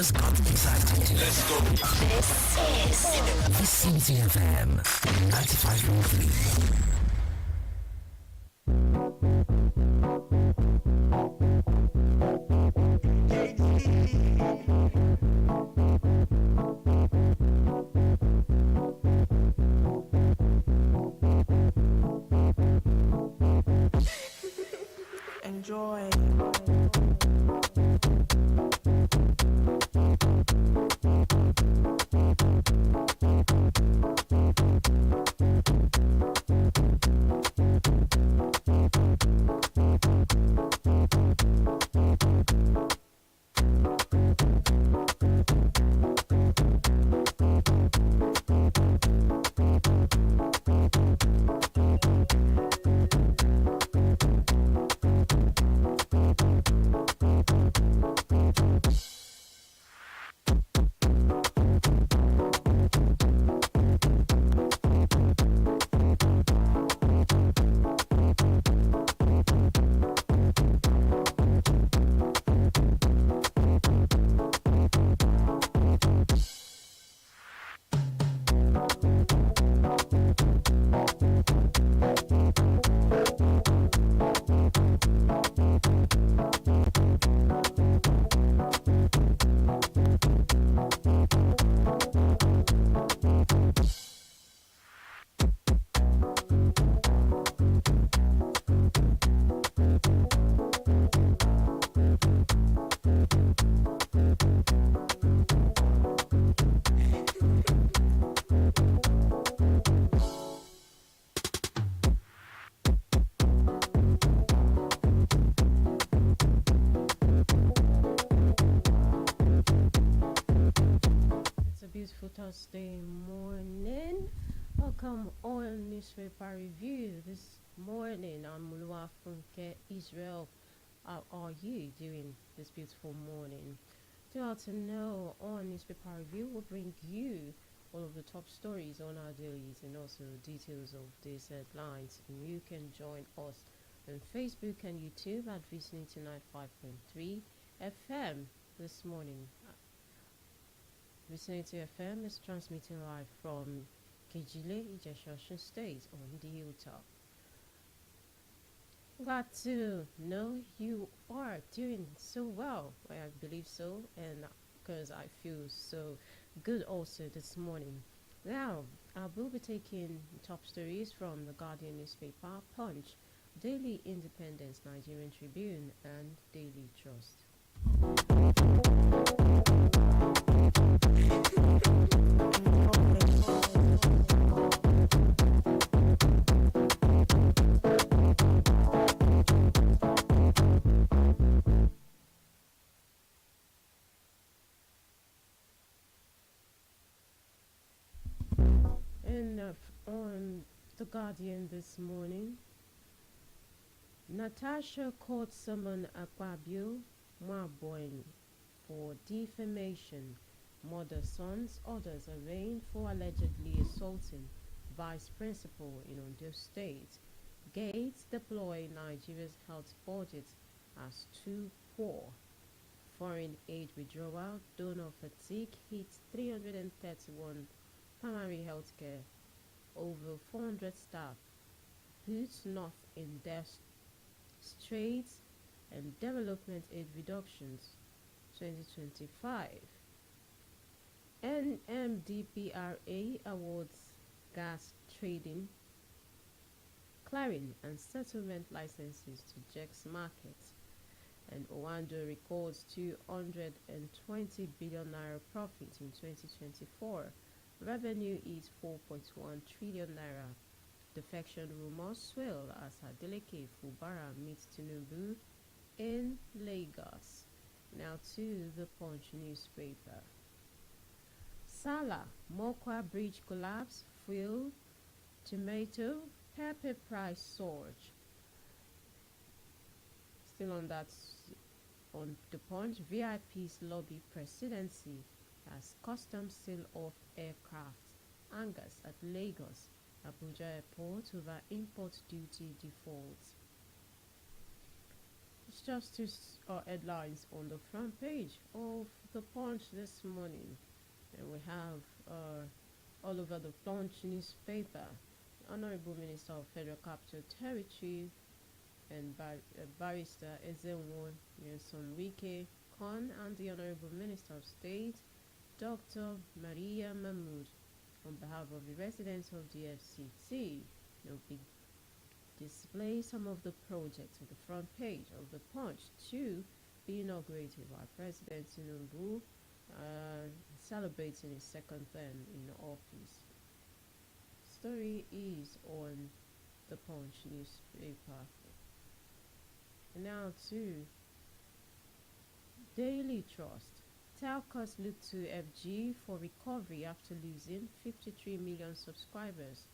just got excited. Let's go. This is Vicinity FM 95.3. Enjoy. Beautiful Thursday morning. Welcome on Newspaper Review this morning. I'm Mulua Funke Israel. How are you doing this beautiful morning? To know on Newspaper Review, we'll bring you all of the top stories on our dailies and also details of these headlines. And you can join us on Facebook and YouTube at Vicinity 95.3 FM this morning. Vicinity FM is transmitting live from Kejile, Ijesha State on the Hilltop. Glad to know you are doing so well. I believe so, and because I feel so good also this morning. Now, I will be taking top stories from the Guardian newspaper, Punch, Daily Independence, Nigerian Tribune, and Daily Trust. And on The Guardian this morning, Natasha court summoned Akpabio Mwaboin for defamation. Mother sons others arraigned for allegedly assaulting vice principal in Ondo State. Gates deploy Nigeria's health budget as too poor. Foreign aid withdrawal, donor fatigue hits 331 primary healthcare. Over 400 staff. Boots north in death straits and development aid reductions 2025. NMDPRA awards gas trading, clearing and settlement licenses to JEX Markets. And Owando records 220 billion naira profit in 2024. Revenue is 4.1 trillion naira. Defection rumors swell as Adeleke Fubara meets Tinubu in Lagos. Now to the Punch newspaper. Salah, Mokwa bridge collapse, fuel, tomato, pepper price surge. Still on that, on the Punch, VIP's lobby presidency as customs seal off aircraft hangars at Lagos, Abuja Airport over import duty defaults. It's just two headlines on the front page of the Punch this morning. And we have all over the Punch newspaper, Honorable Minister of Federal Capital Territory and Barrister Ezenwo Nyesom Wike Khan and the Honorable Minister of State, Dr. Maria Mahmood, on behalf of the residents of the FCT, be display some of the projects on the front page of the Punch to be inaugurated by President Tinubu, celebrating his second term in office. Story is on the Punch newspaper. And now to Daily Trust. Telcos look to FG for recovery after losing 53 million subscribers.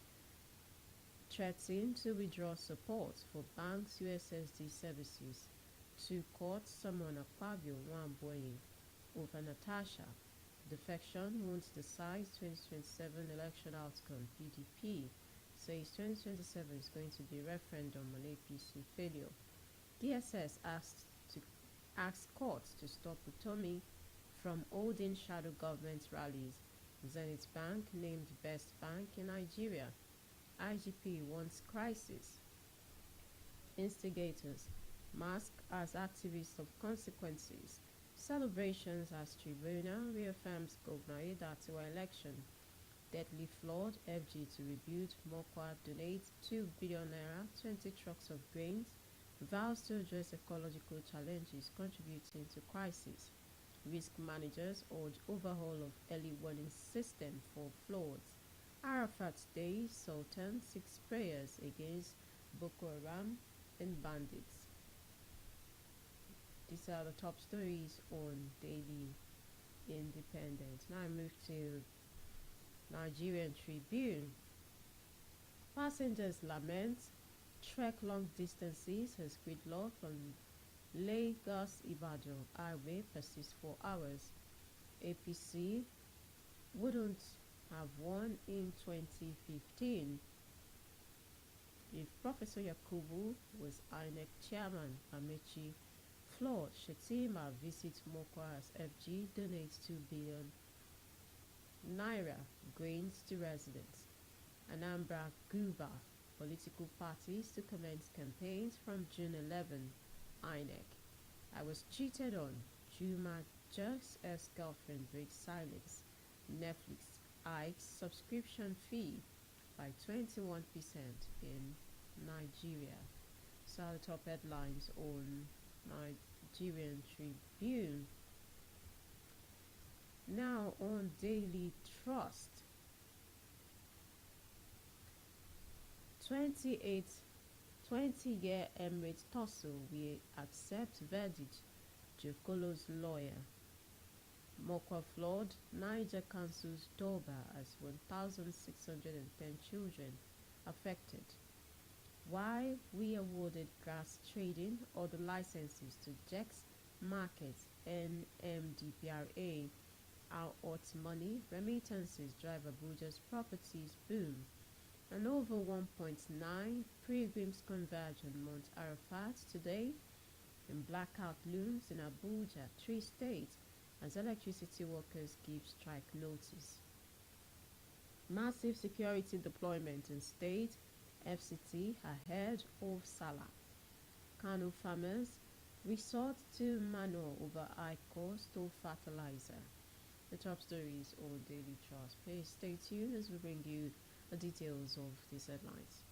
Threatening to withdraw support for banks' USSD services. Two courts summon Akpabio Nwamboye over Natasha. Defection won't decide 2027 election outcome. PDP says 2027 is going to be a referendum on APC failure. DSS asked courts to stop Utomi from holding shadow government rallies. Zenith Bank named best bank in Nigeria. IGP wants crisis. Instigators mask as activists of consequences. Celebrations as Tribunal reaffirms Governor Aiyedatiwa election. Deadly flood. FG to rebuild. Mokwa donates 2 billion naira, 20 trucks of grains. Vows to address ecological challenges contributing to crisis. Risk managers urge overhaul of early warning system for floods. Arafat's Day, Sultan seeks prayers against Boko Haram and bandits. These are the top stories on Daily Independent. Now I move to Nigerian Tribune. Passengers lament trek long distances as gridlock on Lagos-Ibadan highway persists for hours. APC wouldn't have won in 2015 if Professor Yakubu was INEC chairman. Amechi flawed. Shetima visits Mokwa as FG donates 2 billion naira grains to residents. Anambra Guba political parties to commence campaigns from June 11. INEC. I was cheated on. Juma Jerk's ex-girlfriend breaks silence. Netflix hikes subscription fee by 21% in Nigeria. So the top headlines on Nigerian Tribune. Now on Daily Trust. 20-year Emirates tussle will accept verdict. Jokolo's lawyer. Mokwa flood. Niger cancels Doba as 1,610 children affected. Why we awarded gas trading or the licenses to JEX Markets and MDPRA. Our hot money remittances drive Abuja's properties boom. And over 1.9 pilgrims converge on Mount Arafat today. And blackout looms in Abuja, 3 states, as electricity workers give strike notice. Massive security deployment in state, FCT ahead of Salah. Kano farmers resort to manure over high cost of fertilizer. The top stories on Daily Trust. Please stay tuned as we bring you the details of these headlines.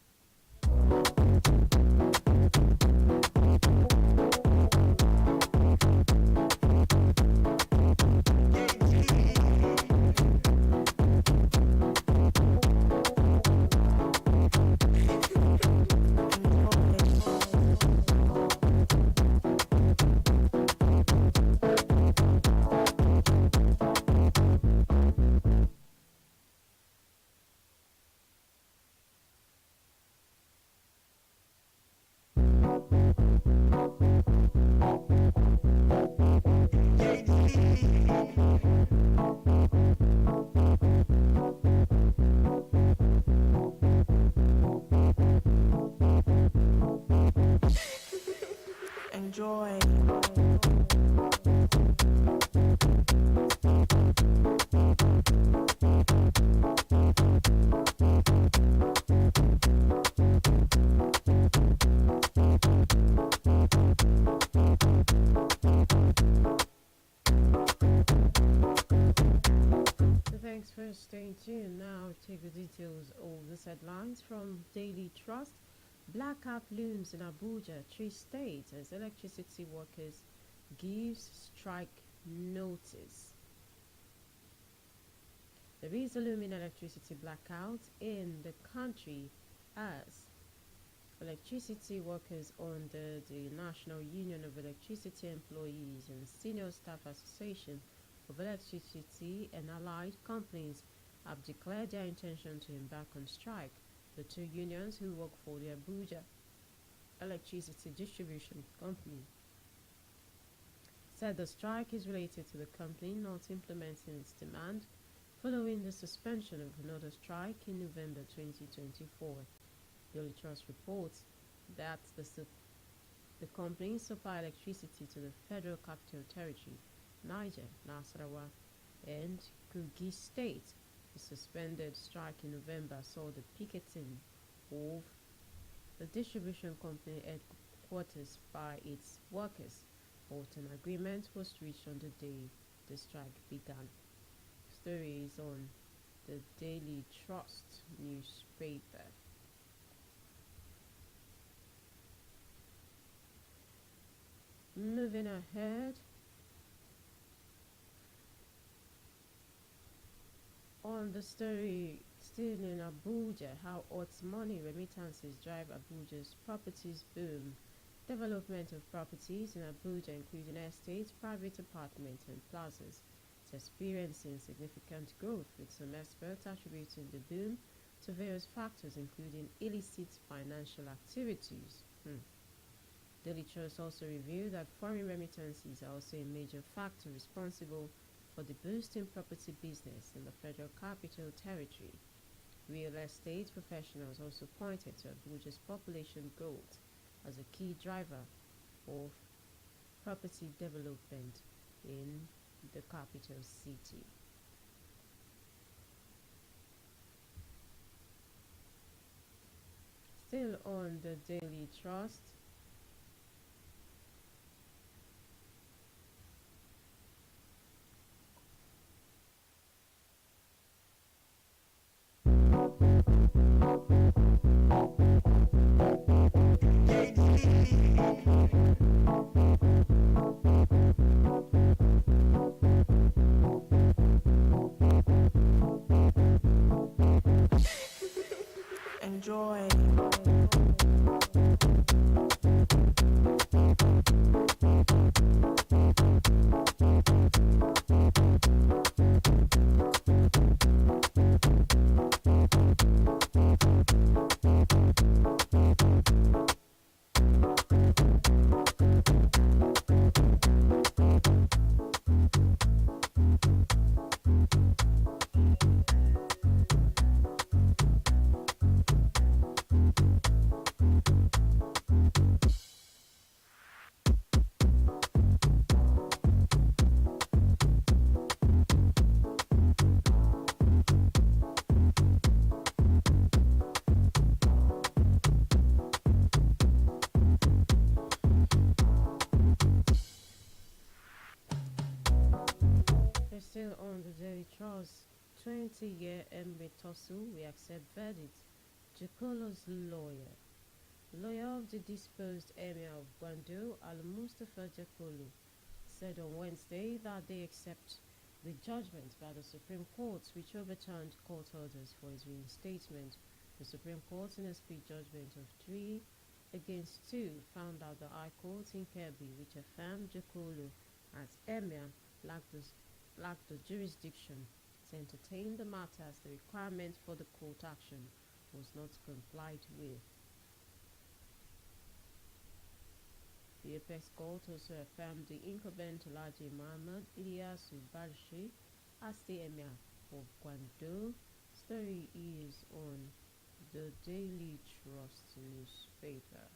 Enjoy. So thanks for staying tuned. Now take the details of the headlines from Daily Trust. Blackout looms in Abuja, three states as electricity workers gives strike notice. There is a looming electricity blackout in the country as electricity workers under the National Union of Electricity Employees and Senior Staff Association of Electricity and Allied Companies have declared their intention to embark on strike. The two unions who work for the Abuja Electricity Distribution Company said the strike is related to the company not implementing its demand following the suspension of another strike in November 2024. Daily Trust reports that the company supply electricity to the Federal Capital Territory, Niger, Nasarawa, and Kogi State. The suspended strike in November saw the picketing of the distribution company headquarters by its workers, but an agreement was reached on the day the strike began. Stories on the Daily Trust newspaper. Moving ahead, on the story still in Abuja, how hot money remittances drive Abuja's properties boom. Development of properties in Abuja, including estates, private apartments, and plazas, is experiencing significant growth, with some experts attributing the boom to various factors, including illicit financial activities. Daily Trust also revealed that foreign remittances are also a major factor responsible for the boost in property business in the Federal Capital Territory. Real estate professionals also pointed to Abuja's population growth as a key driver of property development in the capital city. Still on the Daily Trust, Enjoy. we're still on the Daily Trust. 20-year Emre Tosu, we accept verdict. Jokolo's lawyer of the disposed Emir of Gwando, Al-Mustafa Jakolo, said on Wednesday that they accept the judgment by the Supreme Court, which overturned court orders for his reinstatement. The Supreme Court, in a split judgment of 3-2, found out the High Court in Kebbi, which affirmed Jakolo as Emir lacked the jurisdiction to entertain the matter as the requirement for the court action was not complied with. The Apex Court also affirmed the incumbent Alhaji Muhammad Ilyasu Barshi as the Emir of Gwando. Story is on the Daily Trust newspaper.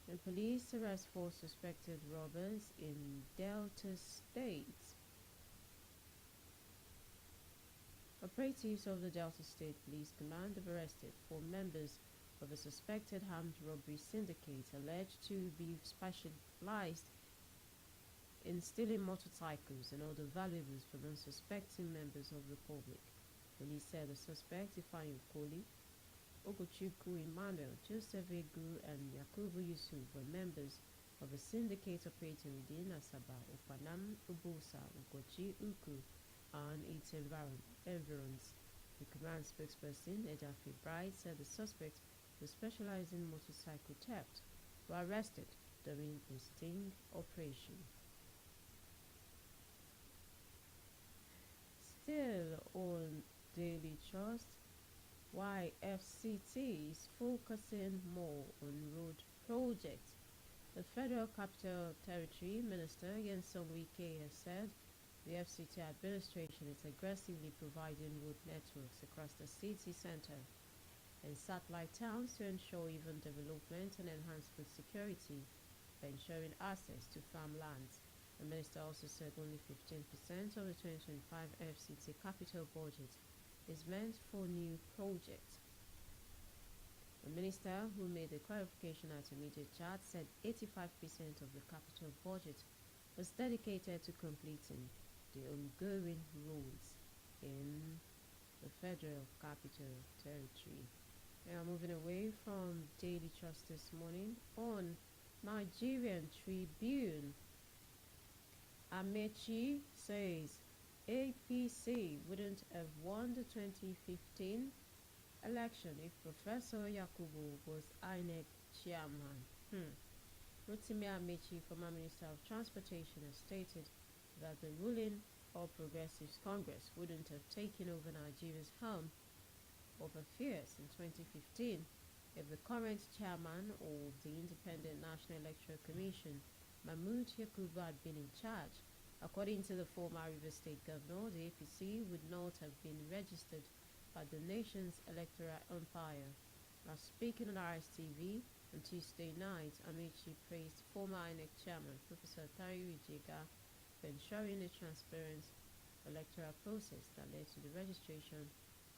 And police arrest 4 suspected robbers in Delta State. Operatives of the Delta State Police Command have arrested 4 members of a suspected armed robbery syndicate alleged to be specialized in stealing motorcycles and other valuables from unsuspecting members of the public. Police said the suspects, Ifeanyi Okoli, Ogochukwu Emmanuel, Joseph Egu, and Yakubu Yusuf, were members of a syndicate operating within Asaba, Opanam, Ubosa, Ugochi, Uku, and its environs. The command spokesperson, Edafi Bright, said the suspects, who specialize in motorcycle theft, were arrested during the sting operation. Still on Daily Trust, why FCT is focusing more on road projects. The Federal Capital Territory Minister Nyesom Wike has said the FCT administration is aggressively providing road networks across the city center and satellite towns to ensure even development and enhance food security by ensuring access to farmlands. The minister also said only 15% of the 2025 FCT capital budget is meant for new projects. The minister, who made the clarification at a media chat, said 85% of the capital budget was dedicated to completing the ongoing roads in the Federal Capital Territory. Now moving away from Daily Trust this morning, on Nigerian Tribune, Amechi says APC wouldn't have won the 2015 election if Professor Yakubu was INEC chairman. Rotimi Amechi, former Minister of Transportation, has stated that the ruling All Progressives Congress wouldn't have taken over Nigeria's helm of affairs in 2015 if the current chairman of the Independent National Electoral Commission, Mahmood Yakubu, had been in charge. According to the former Rivers State Governor, the APC would not have been registered by the nation's electoral umpire. While speaking on RSTV on Tuesday night, Amechi praised former INEC chairman Professor Tayo Ijega for ensuring a transparent electoral process that led to the registration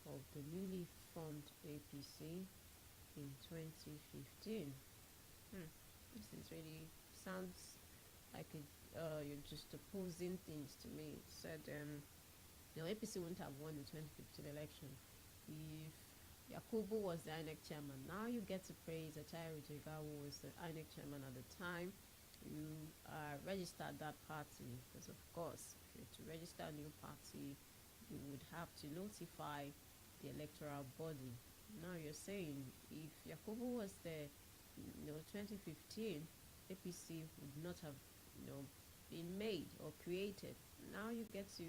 of the newly formed APC in 2015. This is really sounds like you're just opposing things to me. It said APC wouldn't have won the 2015 election if Yakubu was the INEC chairman. Now you get to praise Atayo Jega, who was the INEC chairman at the time. You registered that party because, of course, if you're to register a new party, you would have to notify the electoral body. Now you're saying if Yakubu was there, 2015, APC would not have, been made or created. Now you get to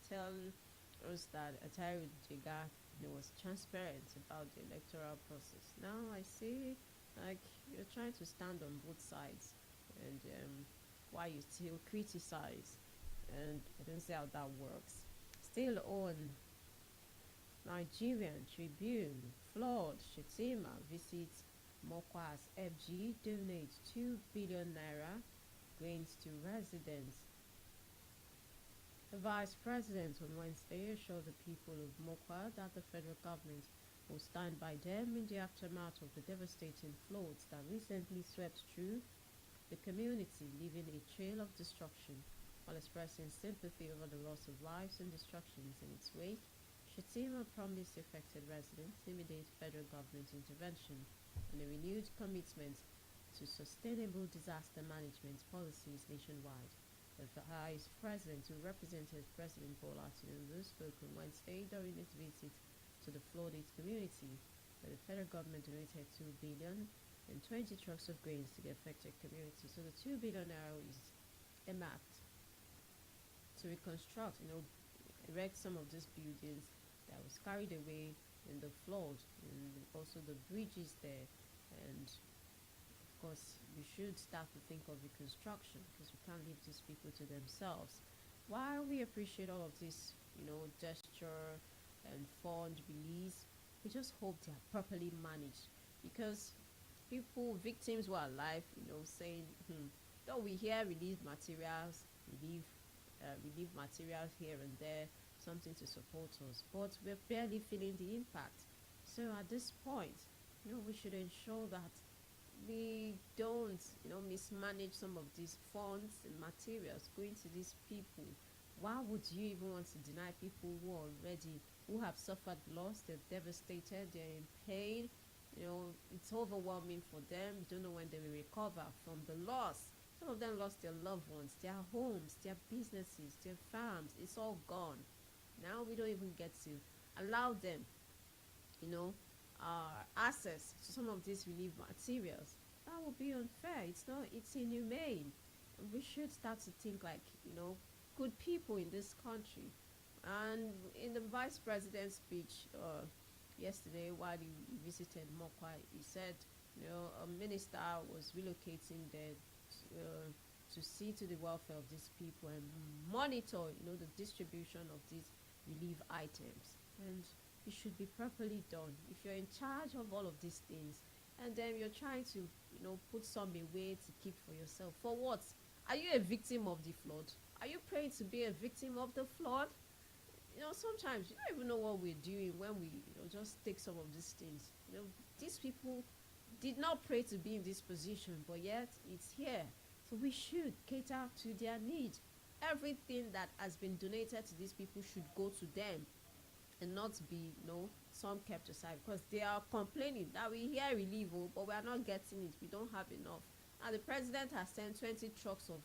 tell us that Atayo Jega was transparent about the electoral process. Now I see like you're trying to stand on both sides, and why you still criticize, and I don't see how that works. Still on Nigerian Tribune, Flood Shetima visits Mokwa's FG, donates 2 billion naira grains to residents. The Vice President on Wednesday assured the people of Mokwa that the federal government will stand by them in the aftermath of the devastating floods that recently swept through the community, leaving a trail of destruction. While expressing sympathy over the loss of lives and destructions in its wake, Shetima promised affected residents immediate federal government intervention and a renewed commitment to sustainable disaster management policies nationwide. The Vice President, who represented President Bola Tinubu, spoke on Wednesday during his visit to the flooded community, where the federal government donated 2 billion and 20 trucks of grains to the affected community. So the 2 billion naira is earmarked to reconstruct, erect some of these buildings that was carried away in the flood, and also the bridges there. And of course, we should start to think of reconstruction because we can't leave these people to themselves. While we appreciate all of this, gesture and fund release, we just hope they are properly managed, because people, victims who are alive, saying, though we hear relief, relief materials here and there, something to support us, but we're barely feeling the impact. So at this point, we should ensure that we don't, mismanage some of these funds and materials going to these people. Why would you even want to deny people who have suffered loss, they're devastated, they're in pain, it's overwhelming for them. You don't know when they will recover from the loss. Some of them lost their loved ones, their homes, their businesses, their farms. It's all gone. Now we don't even get to allow them, access to some of these relief materials. That would be unfair. It's inhumane. We should start to think like, good people in this country. And in the vice president's speech yesterday, while he visited Mokwa, he said, a minister was relocating there to see to the welfare of these people and monitor, the distribution of these relief items. And it should be properly done. If you're in charge of all of these things, and then you're trying to, put some away to keep for yourself, for what? Are you a victim of the flood? Are you praying to be a victim of the flood? Sometimes you don't even know what we're doing when we, just take some of these things. These people did not pray to be in this position, but yet it's here. So we should cater to their needs. Everything that has been donated to these people should go to them and not be, some kept aside, because they are complaining that we hear relief, but we are not getting it. We don't have enough. Now the president has sent 20 trucks of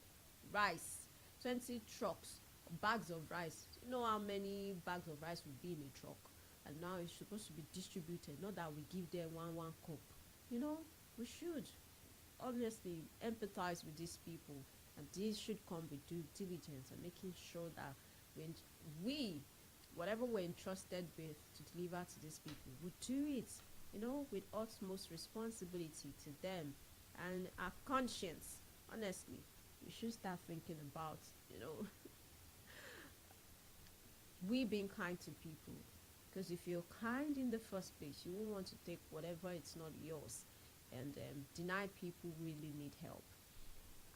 rice, 20 trucks, bags of rice. You know how many bags of rice would be in a truck? And now it's supposed to be distributed, not that we give them one cup. We should honestly empathize with these people, and this should come with due diligence and making sure that when whatever we're entrusted with to deliver to these people, we do it, with utmost responsibility to them and our conscience. Honestly, we should start thinking about, we being kind to people. Because if you're kind in the first place, you won't want to take whatever it's not yours and deny people who really need help.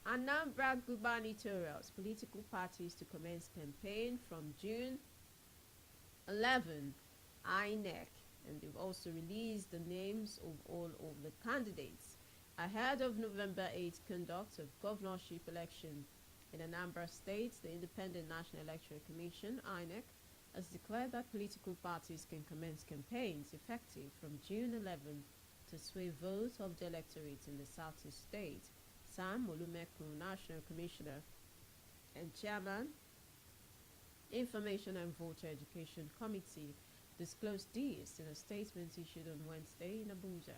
Anambra gubernatorials, political parties to commence campaign from June 11, INEC, and they've also released the names of all of the candidates. Ahead of November 8th conduct of governorship election in Anambra State, the Independent National Electoral Commission, INEC, has declared that political parties can commence campaigns effective from June 11 to sway votes of the electorate in the southeast state. Sam Olumekun, National Commissioner and Chairman, Information and Voter Education Committee, disclosed this in a statement issued on Wednesday in Abuja.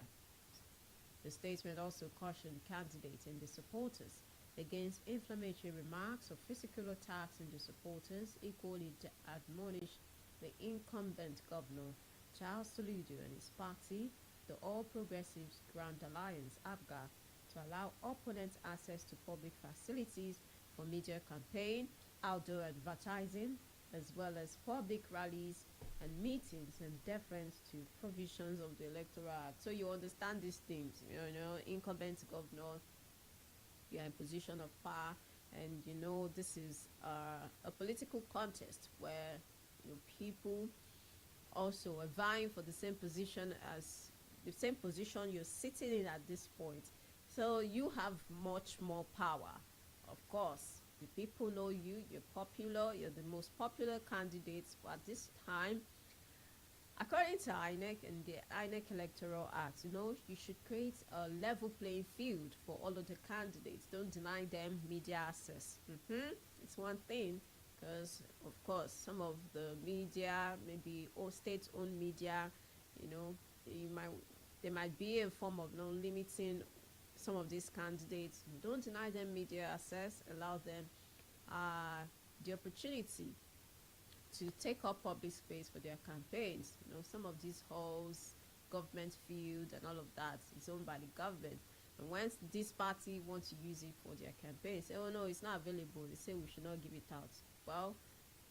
The statement also cautioned candidates and their supporters against inflammatory remarks or physical attacks on the supporters, equally admonished the incumbent governor, Charles Soludo, and his party, the All Progressives Grand Alliance, ABGA, to allow opponents access to public facilities for media campaign, outdoor advertising, as well as public rallies and meetings, and deference to provisions of the Electoral Act. So you understand these things, incumbent governor, you're in position of power, and this is a political contest where people also are vying for the same position you're sitting in at this point. So you have much more power. Of course, the people know you, you're popular, you're the most popular candidates, but at this time, according to INEC and the INEC Electoral Act, you should create a level playing field for all of the candidates. Don't deny them media access. It's one thing, because, of course, some of the media, maybe all state-owned media, there might be a form of limiting some of these candidates. Don't deny them media access. Allow them the opportunity to take up public space for their campaigns. Some of these halls, government field, and all of that is owned by the government. And once this party wants to use it for their campaign, say, oh no, it's not available. They say we should not give it out. Well,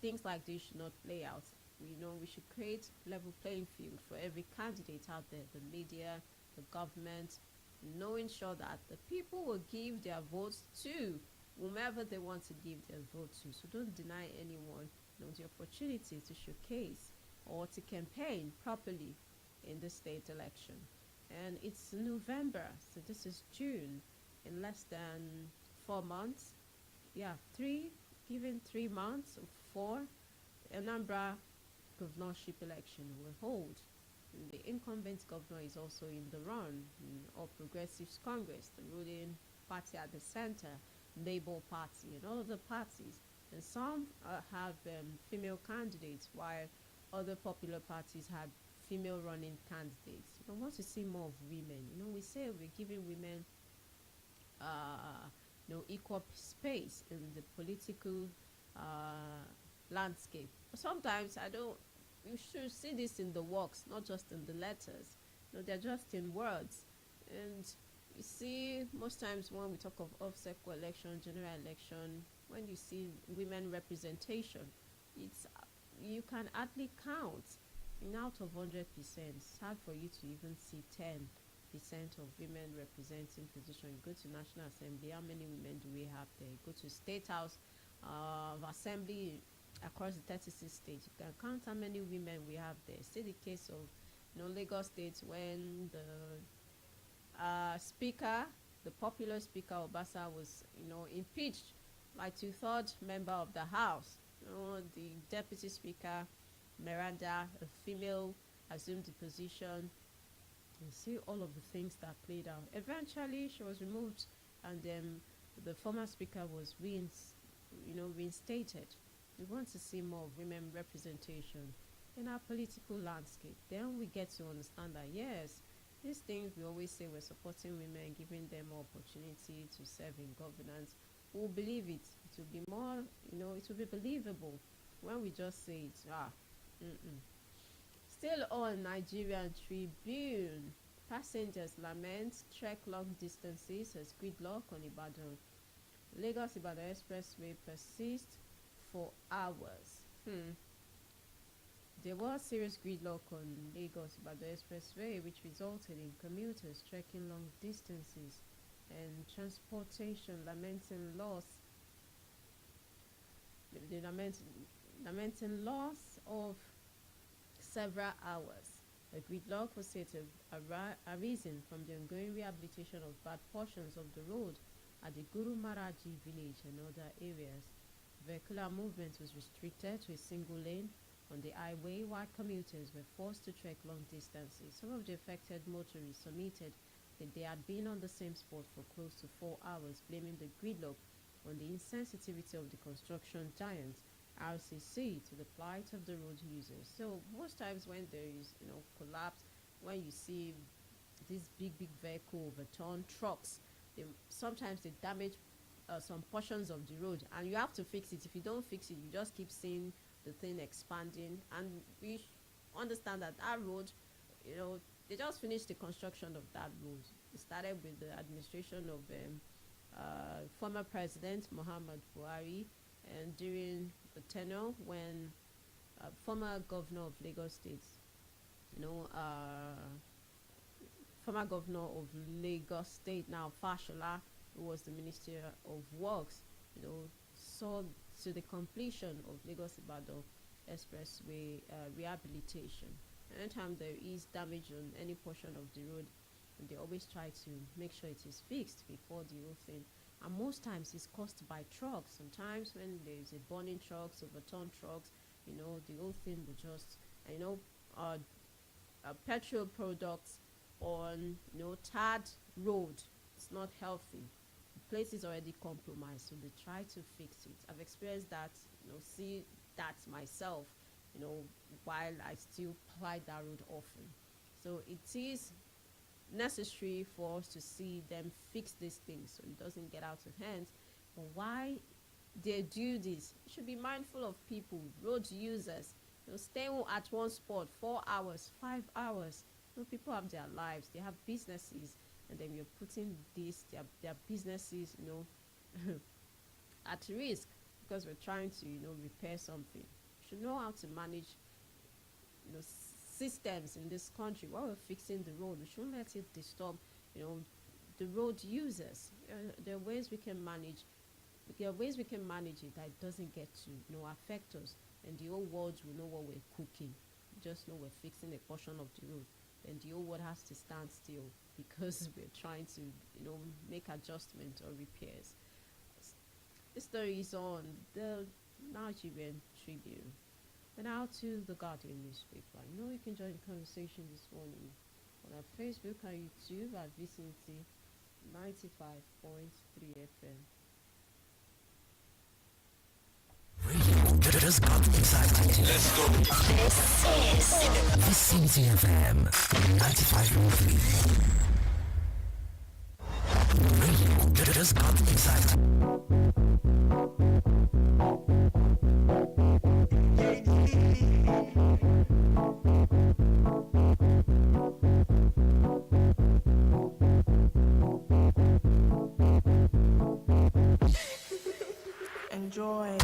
things like this should not play out. We should create level playing field for every candidate out there, the media, the government, knowing sure that the people will give their votes to whomever they want to give their vote to. So don't deny anyone, the opportunity to showcase or to campaign properly in the state election. And it's November, so this is June. In less than 4 months, yeah, given 3 months or four, Anambra governorship election will hold. And the incumbent governor is also in the run. All Progressives Congress, the ruling party at the center, Labour Party, and all of the parties. And some have female candidates, while other popular parties have female running candidates. I want to see more of women. We say we're giving women equal space in the political landscape. But sometimes you should see this in the works, not just in the letters. They're just in words. And you see, most times when we talk of off-cycle election, general election, when you see women representation, you can hardly count. Out of 100%, it's hard for you to even see 10% of women representing position. You go to National Assembly, how many women do we have there? You go to State House of Assembly across the 36 states, you can count how many women we have there. See the case of Lagos State, when the speaker, the popular speaker Obasa, was impeached by 2/3 member of the House. The deputy speaker Miranda, a female, assumed the position. You see all of the things that played out. Eventually, she was removed, and then the former speaker was reinstated. We want to see more women representation in our political landscape. Then we get to understand that, yes, these things we always say we're supporting women, giving them more opportunity to serve in governance. We'll believe it. It will be more, it will be believable when we just say it. Still on Nigerian Tribune, passengers lament trek long distances as gridlock on Ibadan. Lagos-Ibadan Expressway persists for hours. There was serious gridlock on Lagos-Ibadan Expressway, which resulted in commuters trekking long distances and transportation lamenting loss. Lamenting loss of several hours. The gridlock was said to have arisen from the ongoing rehabilitation of bad portions of the road at the Guru Maharaji village and other areas. Vehicular movement was restricted to a single lane on the highway, while commuters were forced to trek long distances. Some of the affected motorists submitted that they had been on the same spot for close to 4 hours, blaming the gridlock on the insensitivity of the construction giants RCC to the plight of the road users. So most times when there is collapse, when you see these big vehicle overturn trucks, sometimes they damage some portions of the road, and you have to fix it. If you don't fix it, you just keep seeing the thing expanding. And we understand that road, they just finished the construction of that road. It started with the administration of former President Muhammad Buhari, and during the tenure when former governor of Lagos State, former governor of Lagos State, now Fashola, who was the Minister of Works, saw to the completion of Lagos-Ibadan Expressway rehabilitation. Anytime there is damage on any portion of the road, they always try to make sure it is fixed before the whole thing. And most times it's caused by trucks. Sometimes when there is a burning trucks, overturned trucks, the whole thing will just, petrol products on, tarred road. It's not healthy. The place is already compromised, so they try to fix it. I've experienced that, see that myself, while I still ply that road often. So it is necessary for us to see them fix these things so it doesn't get out of hand. But why they do this? You should be mindful of people, road users, staying at one spot 4 hours, 5 hours. People have their lives, they have businesses, and then you're putting their businesses, at risk because we're trying to, repair something. You should know how to manage, systems in this country. While we're fixing the road, we shouldn't let it disturb, the road users. There are ways we can manage. There are ways we can manage it that it doesn't get to affect us, and the whole world will know what we're cooking. Just know we're fixing a portion of the road, and the whole world has to stand still because we're trying to make adjustments or repairs. The story is on the Nigerian Tribune. And now to the Guardian newspaper. You can join the conversation this morning on our Facebook and YouTube at Vicinity 95.3 FM. Radio just got excited. Let's go. This is Vicinity FM 95.3. Radio just got excited. Enjoy.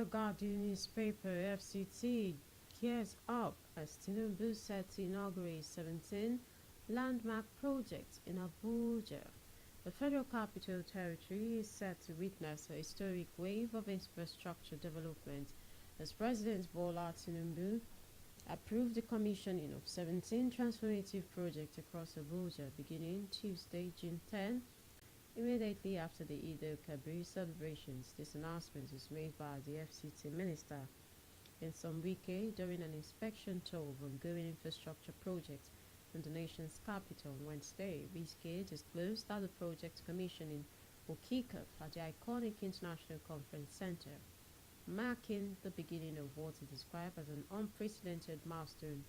Guardian newspaper, FCT gears up as Tinubu set to inaugurate 17 landmark projects in Abuja. The Federal Capital Territory is set to witness a historic wave of infrastructure development as President Bola Tinubu approved the commissioning of 17 transformative projects across Abuja beginning Tuesday, June 10. Immediately after the Eid al-Kabir celebrations, this announcement was made by the FCT Minister in some Wike during an inspection tour of ongoing infrastructure projects in the nation's capital on Wednesday. Wike disclosed that the project commissioning will kick off at the iconic International Conference Center, marking the beginning of what he described as an unprecedented milestone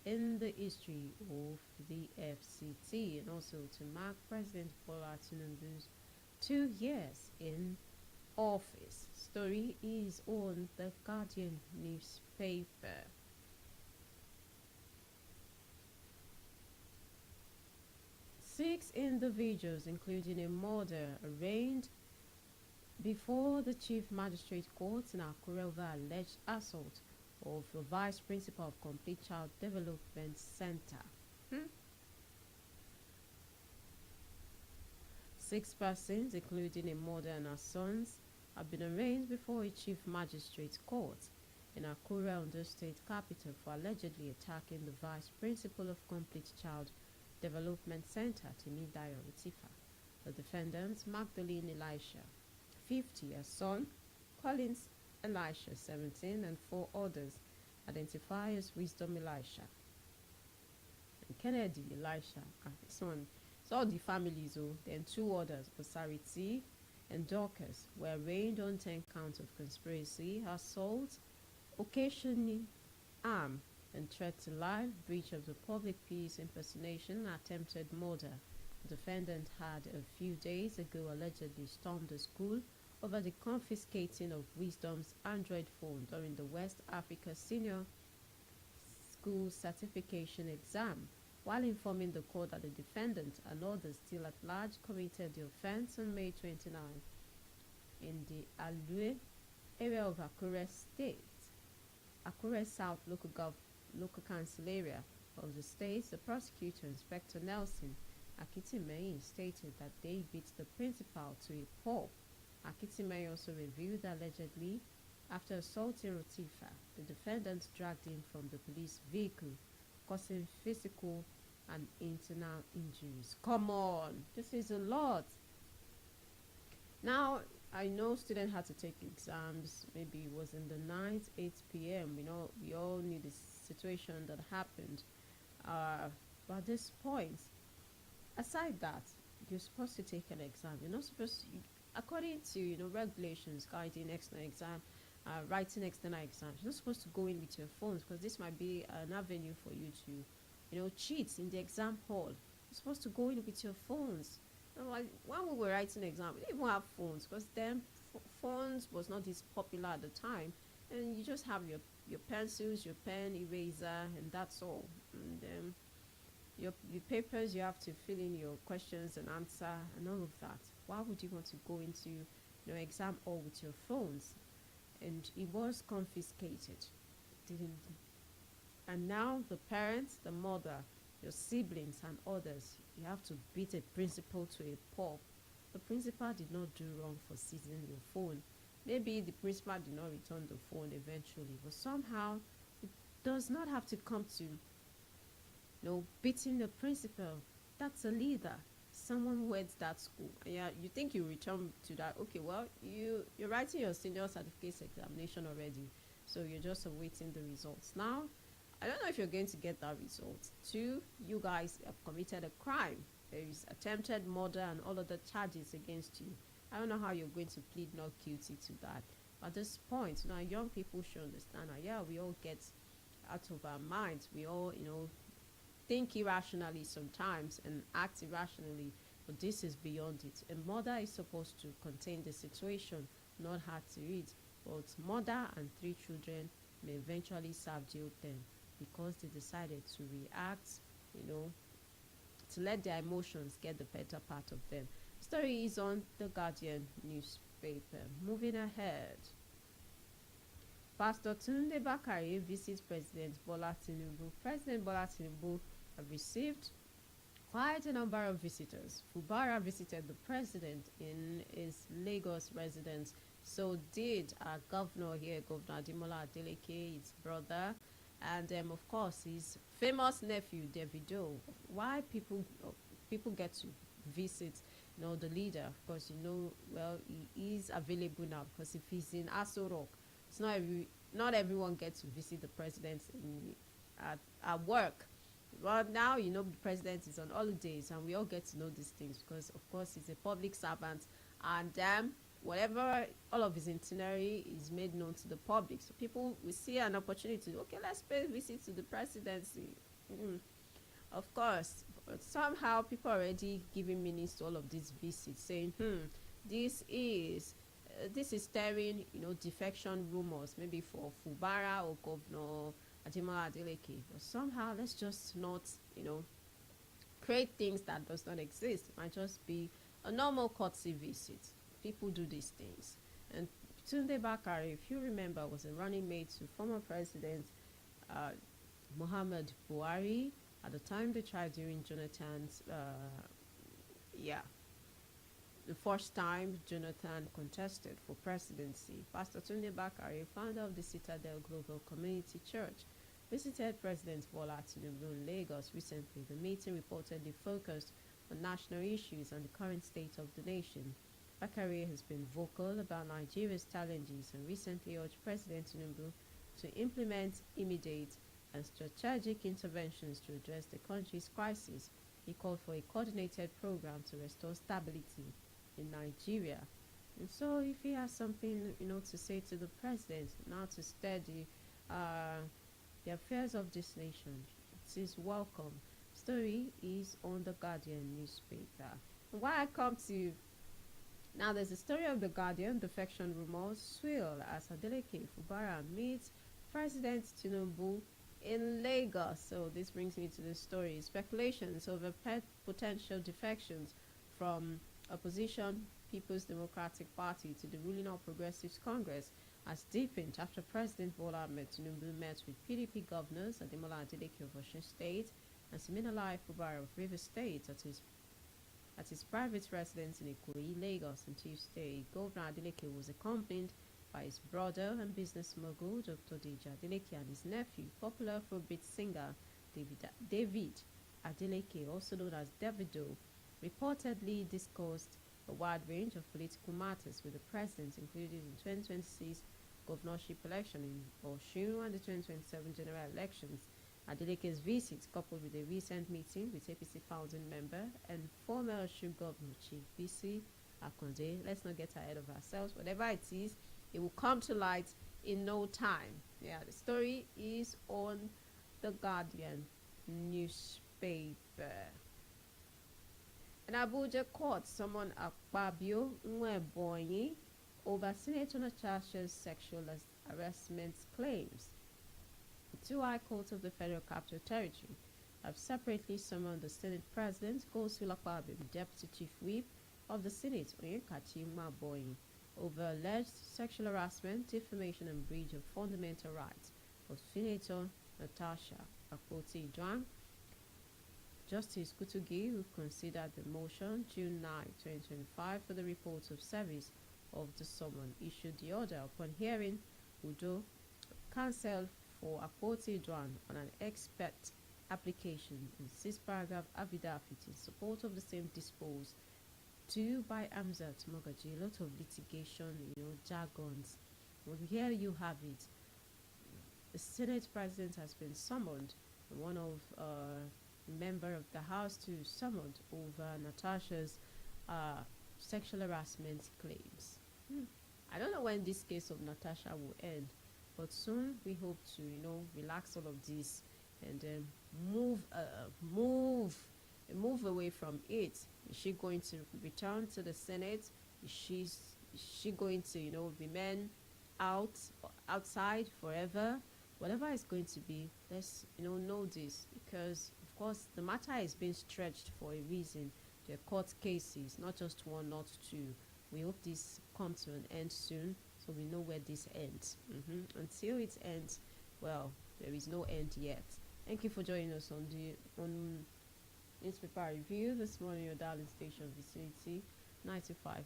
in the history of the FCT, and also to mark President Bola Tinubu's 2 years in office. Story is on the Guardian newspaper. Six individuals, including a murderer, arraigned before the Chief Magistrate Court in Akure over alleged assault of the Vice Principal of Complete Child Development Center. 6 persons, including a mother and her sons, have been arraigned before a Chief Magistrate Court in Akure, Ondo State capital, for allegedly attacking the Vice Principal of Complete Child Development Center, Timidayo Latifa. The defendants, Magdalene Elisha, 50, her son, Collins Elisha, 17, and 4 others, identified as Wisdom Elisha and Kennedy Elisha. This one, it's all the families, then 2 others, Osariti and Dorcas, were arraigned on 10 counts of conspiracy, assault, occasioning harm and threat to life, breach of the public peace, impersonation, attempted murder. The defendant had a few days ago allegedly stormed the school over the confiscating of Wisdom's Android phone during the West Africa Senior School Certification exam, while informing the court that the defendant and others still at large committed the offense on May 29 in the Alue area of Akure State, Akure South local council area of the state. The prosecutor, Inspector Nelson Akitimehin stated that they beat the principal to a pulp. Akitimehin also revealed that allegedly, after assaulting Rotifa, the defendant dragged him from the police vehicle, causing physical and internal injuries. Come on, this is a lot. Now, I know students had to take exams. Maybe it was in the night, 8 p.m. We all knew the situation that happened. But at this point, aside that, you're supposed to take an exam. You're not supposed to, according to regulations guiding external exam, writing external exams. You're not supposed to go in with your phones because this might be an avenue for you to, cheat in the exam hall. You're supposed to go in with your phones. Like when we were writing exam, we didn't even have phones because then phones was not this popular at the time, and you just have your pencils, your pen, eraser, and that's all. And your papers, you have to fill in your questions and answer and all of that. Why would you want to go into exam hall with your phones? And it was confiscated, didn't? And now the parents, the mother, your siblings and others, you have to beat a principal to a pulp. The principal did not do wrong for seizing your phone. Maybe the principal did not return the phone eventually, but somehow it does not have to come to beating the principal. That's a leader, someone who heads that school. And yeah, you think you return to that. Okay, well, you're writing your senior certificate examination already, so you're just awaiting the results. Now, I don't know if you're going to get that result. 2, you guys have committed a crime. There is attempted murder and all other charges against you. I don't know how you're going to plead not guilty to that. At this point, now young people should understand that, yeah, we all get out of our minds. We all, think irrationally sometimes and act irrationally, but this is beyond it. A mother is supposed to contain the situation, not hard to read. But mother and 3 children may eventually serve jail term because they decided to react, to let their emotions get the better part of them. Story is on the Guardian newspaper. Moving ahead. Pastor Tunde Bakare visits President Bola Tinubu. President Bola Tinubu have received quite a number of visitors. Fubara visited the president in his Lagos residence. So did our governor here, Governor Ademola Adeleke, his brother, and of course his famous nephew Davido. Why people get to visit the leader? Of course, well, he is available now, because if he's in Aso Rock, it's not everyone gets to visit the president at work. Well, now the president is on holidays, and we all get to know these things because, of course, he's a public servant, and whatever, all of his itinerary is made known to the public. So people will see an opportunity. Okay, let's pay a visit to the presidency. Of course, but somehow people are already giving meanings to all of these visits, saying, this is stirring, defection rumors, maybe for Fubara or Governor Ademola Adeleke. But somehow, let's just not, create things that does not exist. It might just be a normal courtesy visit. People do these things. And Tunde Bakare, if you remember, was a running mate to former President Muhammad Buhari. At the time they tried during Jonathan's, the first time Jonathan contested for presidency. Pastor Tunde Bakare, founder of the Citadel Global Community Church, visited President Bola Tinubu in Lagos recently. The meeting reportedly focused on national issues and the current state of the nation. Bakare has been vocal about Nigeria's challenges and recently urged President Tinubu to implement immediate and strategic interventions to address the country's crisis. He called for a coordinated program to restore stability in Nigeria. And so if he has something, to say to the president, now to steady the affairs of this nation, it is welcome. Story is on the Guardian newspaper. And why I come to now, there's a story of the Guardian. Defection rumors swirl as Adeleke Fubara meets President Tinubu in Lagos. So this brings me to the story. Speculations over potential defections from opposition People's Democratic Party to the ruling All Progressives Congress has deepened after President Bola Ahmed Tinubu met with PDP governors Ademola Adeleke of Osun State and Siminalayi Fubara of Rivers State at his at his private residence in Ikoyi, Lagos on Tuesday. Governor Adeleke was accompanied by his brother and business mogul Dr. Deji Adeleke and his nephew, popular Afrobeat singer David Adeleke, also known as Davido, reportedly discussed a wide range of political matters with the president, including the 2026 governorship election in Osun and the 2027 general elections. Adeleke's visit, coupled with a recent meeting with APC founding member and former Osun Governor Chief Bisi Akonde, let's not get ahead of ourselves. Whatever it is, it will come to light in no time. Yeah, the story is on the Guardian newspaper. An Abuja court summoned Akpabio Nwebonyi over Senator Natasha's sexual harassment claims. The two high courts of the Federal Capital Territory have separately summoned the Senate President, Godswill Akpabio, Deputy Chief Whip of the Senate, Oyinkachi Nwebonyi, over alleged sexual harassment, defamation, and breach of fundamental rights of Senator Natasha Akpoti-Juan. Justice Kutugi, who considered the motion June 9, 2025 for the report of service of the summons, issued the order. Upon hearing, Udo counsel for Akpoti-Juan on an expert application in 6-paragraph affidavit in support of the same disposed to by Amzat Mogaji. A lot of litigation, jargons. Well, here you have it. The Senate President has been summoned. One of member of the House to summoned over Natasha's sexual harassment claims. I don't know when this case of Natasha will end, but soon we hope to, relax all of this and move away from it. Is she going to return to the Senate? Is she going to, remain outside forever? Whatever it's going to be, let's know this, because of course the matter is being stretched for a reason. There are court cases, not just one, not two. We hope this comes to an end soon, so we know where this ends. Until it ends, well, there is no end yet. Thank you for joining us on Newspaper Review this morning. Your darling station Vicinity 95.3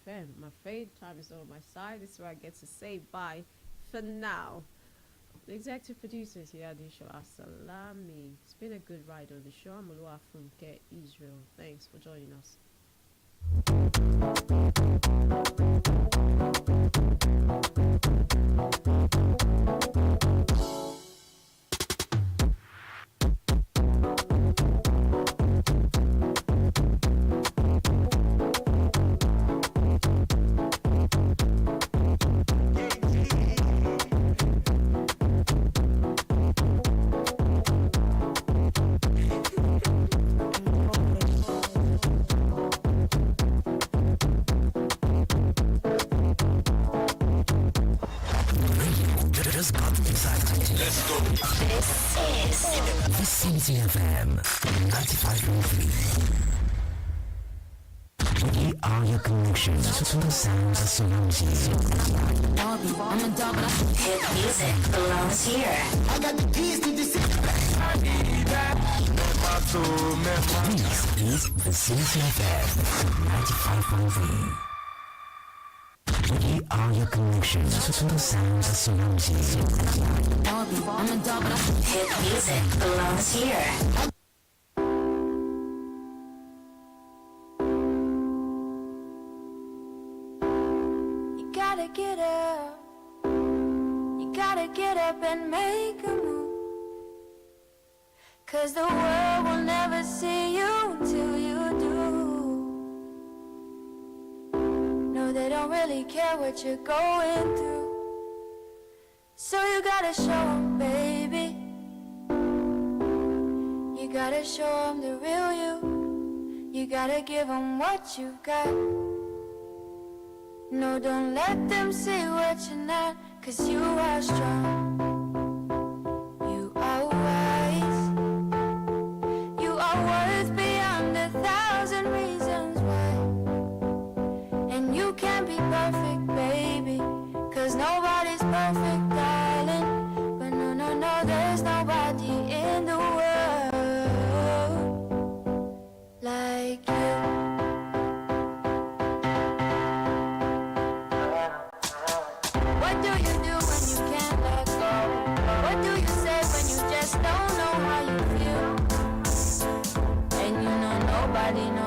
FM. I'm afraid time is on my side. This is where I get to say bye for now. The executive producers here at Ishola Salami. It's been a good ride on the show. I'm Oluwafunke Israel. Thanks for joining us. Vicinity FM 95.3. We are your connection to the sounds that surround you. I'm a dog, but hit music belongs here. I got the keys to the city. This is Vicinity FM 95.3. We are your connection to the sounds that surround you. I'm a dog, but hit music belongs here. You gotta get up. You gotta get up and make a move. 'Cause the world will never see you till you do. No, they don't really care what you're going through. So you gotta show them, baby. You gotta show them the real you. You gotta give them what you got. No, don't let them see what you're not. 'Cause you are strong. You are wise. You are worth beyond 1,000 reasons why. And you can't be perfect, baby. 'Cause nobody's perfect, darling. But no, no, no, there's nobody in the world like you. What do you do when you can't let go? What do you say when you just don't know how you feel? And you know nobody knows